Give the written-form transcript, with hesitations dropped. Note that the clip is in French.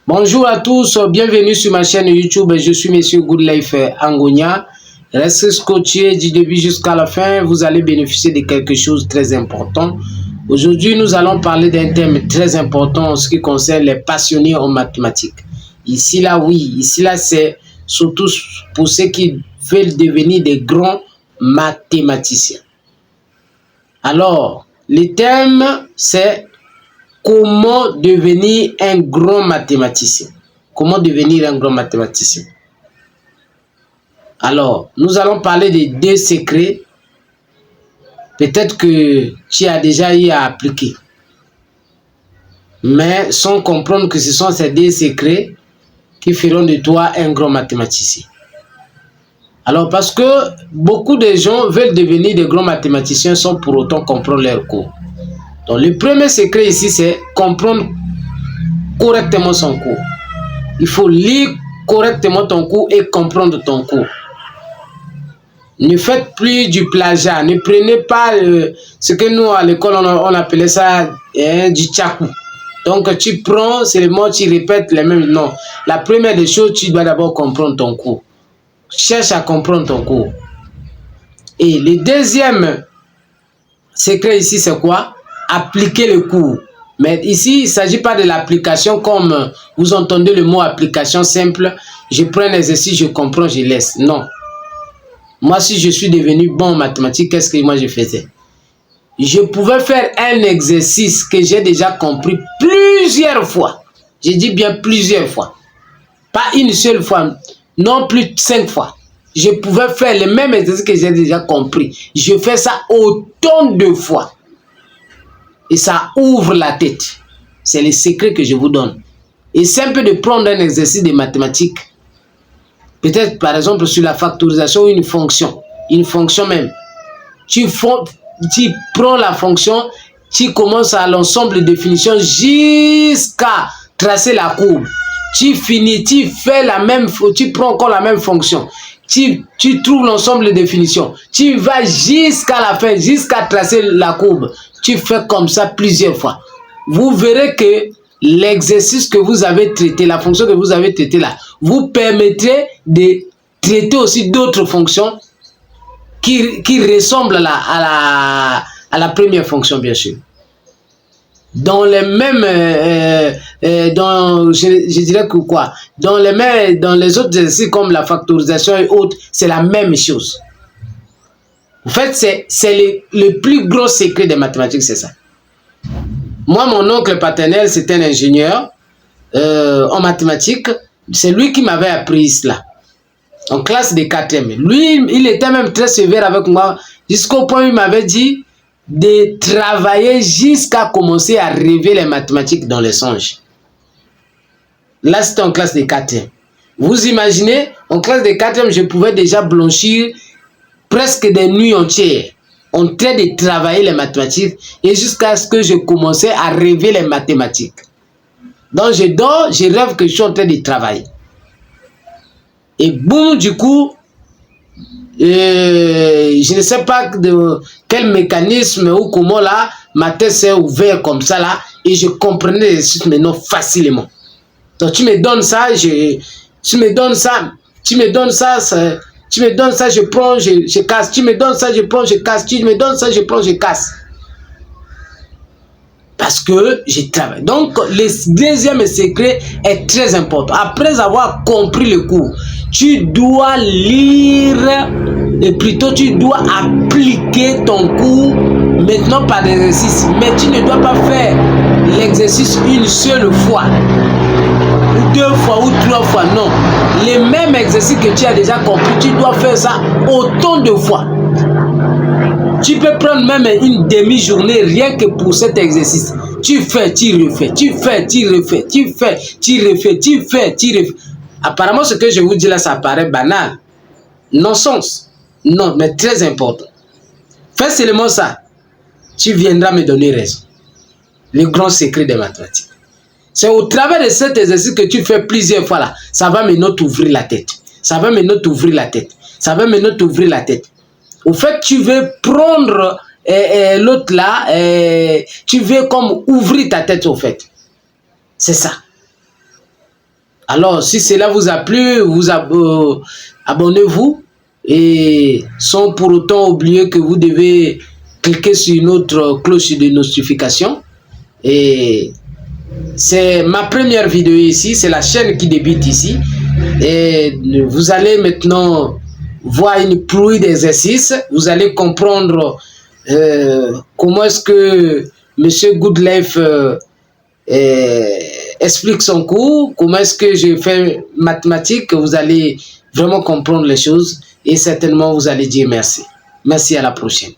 Bonjour à tous, bienvenue sur ma chaîne YouTube. Je suis Monsieur Good Life Angonia. Restez scotché du début jusqu'à la fin, vous allez bénéficier de quelque chose de très important. Aujourd'hui, nous allons parler d'un thème très important en ce qui concerne les passionnés en mathématiques. Ici là, oui, ici là, c'est surtout pour ceux qui veulent devenir des grands mathématiciens. Alors, le thème, c'est comment devenir un grand mathématicien. Comment devenir un grand mathématicien. Alors, nous allons parler de deux secrets. Peut-être que tu as déjà eu à appliquer. Mais sans comprendre que ce sont ces deux secrets qui feront de toi un grand mathématicien. Alors, parce que beaucoup de gens veulent devenir des grands mathématiciens sans pour autant comprendre leur cours. Donc, le premier secret ici, c'est comprendre correctement son cours. Il faut lire correctement ton cours et comprendre ton cours. Ne faites plus du plagiat. Ne prenez pas ce que nous, à l'école, on appelait ça du tchakou. Donc, tu prends seulement, tu répètes les mêmes noms. La première des choses, tu dois d'abord comprendre ton cours. Cherche à comprendre ton cours. Et le deuxième secret ici, c'est quoi? Appliquer le cours. Mais ici, il ne s'agit pas de l'application comme vous entendez le mot application simple. Je prends un exercice, je comprends, je laisse. Non. Moi, si je suis devenu bon en mathématiques, qu'est-ce que moi je faisais? Je pouvais faire un exercice que j'ai déjà compris plusieurs fois. Je dis bien plusieurs fois. Pas une seule fois, non plus 5 fois. Je pouvais faire le même exercice que j'ai déjà compris. Je fais ça autant de fois. Et ça ouvre la tête. C'est le secret que je vous donne. Et c'est un peu de prendre un exercice de mathématiques. Peut-être par exemple sur la factorisation, une fonction même. Tu prends la fonction, tu commences à l'ensemble de définitions jusqu'à tracer la courbe. Tu finis, tu fais la même, tu prends encore la même fonction. Tu trouves l'ensemble de définitions. Tu vas jusqu'à la fin, jusqu'à tracer la courbe. Tu fais comme ça plusieurs fois. Vous verrez que l'exercice que vous avez traité, la fonction que vous avez traitée là, vous permettrez de traiter aussi d'autres fonctions qui ressemblent à la première fonction, bien sûr. Dans les mêmes, je dirais que quoi, dans les autres exercices comme la factorisation et autres, c'est la même chose. En fait, c'est le plus gros secret des mathématiques, c'est ça. Moi, mon oncle paternel, c'était un ingénieur en mathématiques. C'est lui qui m'avait appris cela. En classe de 4e. Lui, il était même très sévère avec moi. Jusqu'au point où il m'avait dit de travailler jusqu'à commencer à rêver les mathématiques dans les songes. Là, c'était en classe de 4e. Vous imaginez, en classe de 4e, je pouvais déjà blanchir presque des nuits entières en train de travailler les mathématiques et jusqu'à ce que je commençais à rêver les mathématiques. Donc je dors, je rêve que je suis en train de travailler. Et boum, du coup, je ne sais pas de quel mécanisme ou comment là, ma tête s'est ouverte comme ça là et je comprenais les exercices maintenant facilement. Donc tu me donnes ça, tu me donnes ça, je prends, je casse. Tu me donnes ça, je prends, je casse. Tu me donnes ça, je prends, je casse. Parce que je travaille. Donc, le deuxième secret est très important. Après avoir compris le cours, tu dois lire, et plutôt tu dois appliquer ton cours maintenant par l'exercice. Mais tu ne dois pas faire l'exercice une seule fois. Ou 2 fois ou 3 fois, non. Les mêmes exercices que tu as déjà compris, tu dois faire ça autant de fois. Tu peux prendre même une demi-journée rien que pour cet exercice. Tu fais, tu refais, tu fais, tu refais, tu fais, tu refais, tu fais, tu refais. Apparemment, ce que je vous dis là, ça paraît banal. Non-sens. Non, mais très important. Fais seulement ça. Tu viendras me donner raison. Le grand secret des mathématiques. C'est au travers de cet exercice que tu fais plusieurs fois là. Ça va maintenant t'ouvrir la tête. Ça va maintenant t'ouvrir la tête. Ça va maintenant t'ouvrir la tête. Au fait, tu veux prendre l'autre là, tu veux comme ouvrir ta tête au fait. C'est ça. Alors, si cela vous a plu, abonnez-vous et sans pour autant oublier que vous devez cliquer sur notre cloche de notification. Et c'est ma première vidéo ici, c'est la chaîne qui débute ici. Et vous allez maintenant voir une pluie d'exercices. Vous allez comprendre comment est-ce que M. Goodlife explique son cours, comment est-ce que je fais mathématiques. Vous allez vraiment comprendre les choses et certainement vous allez dire merci. Merci, à la prochaine.